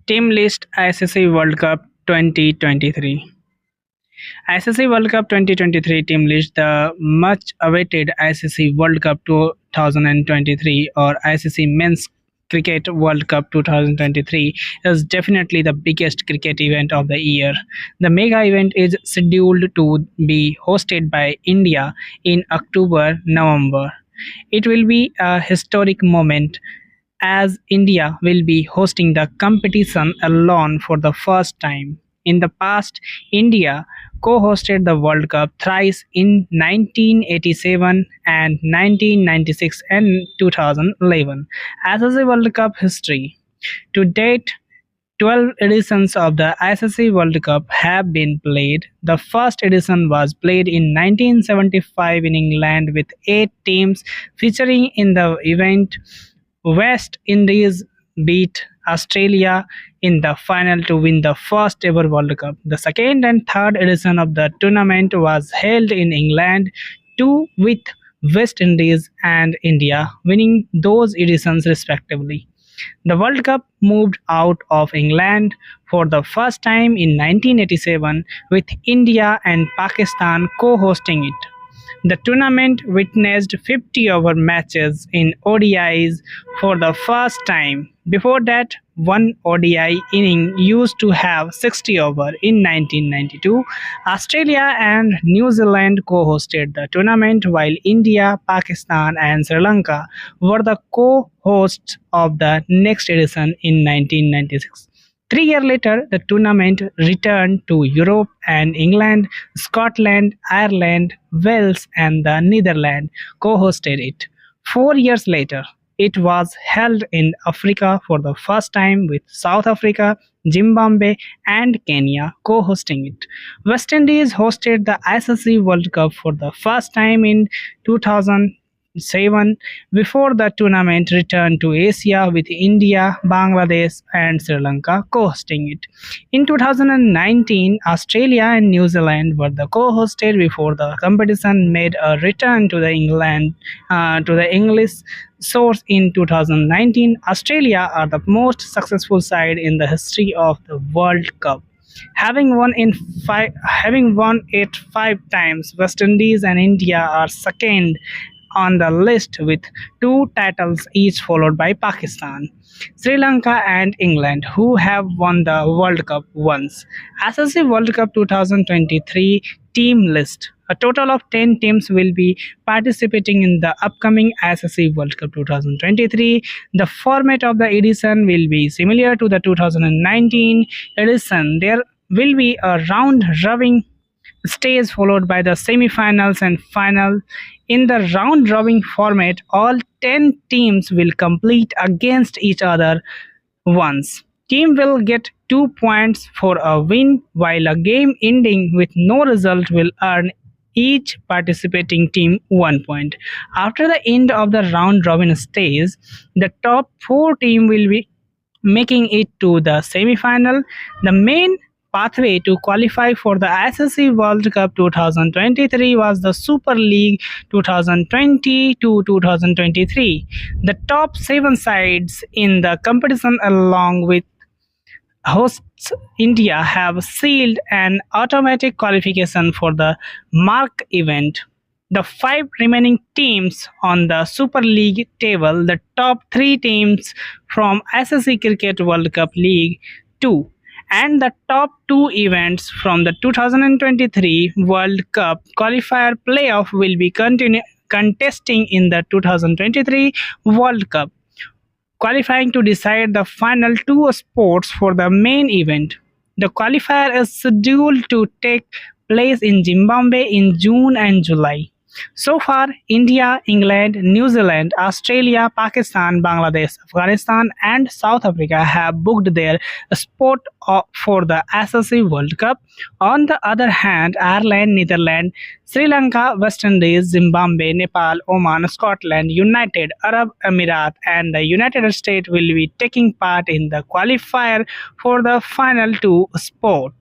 Team list ICC World Cup 2023. ICC World Cup 2023 team list. The much awaited ICC World Cup 2023 or ICC Men's Cricket World Cup 2023 is definitely the biggest cricket event of the year. The mega event is scheduled to be hosted by India in October November. It will be a historic moment as India will be hosting the competition alone for the first time. In the past, India co-hosted the World Cup thrice in 1987 and 1996 and 2011 as a World Cup history. To date, 12 editions of the ICC World Cup have been played. The first edition was played in 1975 in England with 8 teams featuring in the event. West Indies beat Australia in the final to win the first ever World Cup. The second and third edition of the tournament was held in England too, with West Indies and India winning those editions respectively. The World Cup moved out of England for the first time in 1987 with India and Pakistan co-hosting it. The tournament witnessed 50-over matches in ODIs for the first time. Before that, one ODI inning used to have 60 over. In 1992, Australia and New Zealand co-hosted the tournament while India, Pakistan and Sri Lanka were the co-hosts of the next edition in 1996. 3 years later, the tournament returned to Europe and England, Scotland, Ireland, Wales, and the Netherlands co-hosted it. 4 years later, it was held in Africa for the first time with South Africa, Zimbabwe, and Kenya co-hosting it. West Indies hosted the ICC World Cup for the first time in 2007 before the tournament returned to Asia with India, Bangladesh, and Sri Lanka co-hosting it. In 2019, Australia and New Zealand were the co-hosted before the competition made a return to the English source in 2019. Australia are the most successful side in the history of the World Cup. Having won it 5 times, West Indies and India are second on the list with 2 titles each, followed by Pakistan, Sri Lanka, and England, who have won the World Cup once. ICC World Cup 2023 team list. A total of 10 teams will be participating in the upcoming ICC World Cup 2023. The format of the edition will be similar to the 2019 edition. There will be a round robin stage followed by the semi-finals and final. In the round robin format, all 10 teams will compete against each other once. Team will get 2 points for a win, while a game ending with no result will earn each participating team 1 point. After the end of the round robin stage, the top 4 teams will be making it to the semi-final. The main pathway to qualify for the ICC World Cup 2023 was the Super League 2020 to 2023. The top 7 sides in the competition along with hosts India have sealed an automatic qualification for the mark event. The 5 remaining teams on the Super League table, the top 3 teams from ICC Cricket World Cup League 2, and the top 2 events from the 2023 World Cup qualifier playoff will be contesting in the 2023 World Cup, qualifying to decide the final 2 spots for the main event. The qualifier is scheduled to take place in Zimbabwe in June and July. So far, India, England, New Zealand, Australia, Pakistan, Bangladesh, Afghanistan, and South Africa have booked their spot for the ICC World Cup. On the other hand, Ireland, Netherlands, Sri Lanka, West Indies, Zimbabwe, Nepal, Oman, Scotland, United Arab Emirates, and the United States will be taking part in the qualifier for the final 2 spots.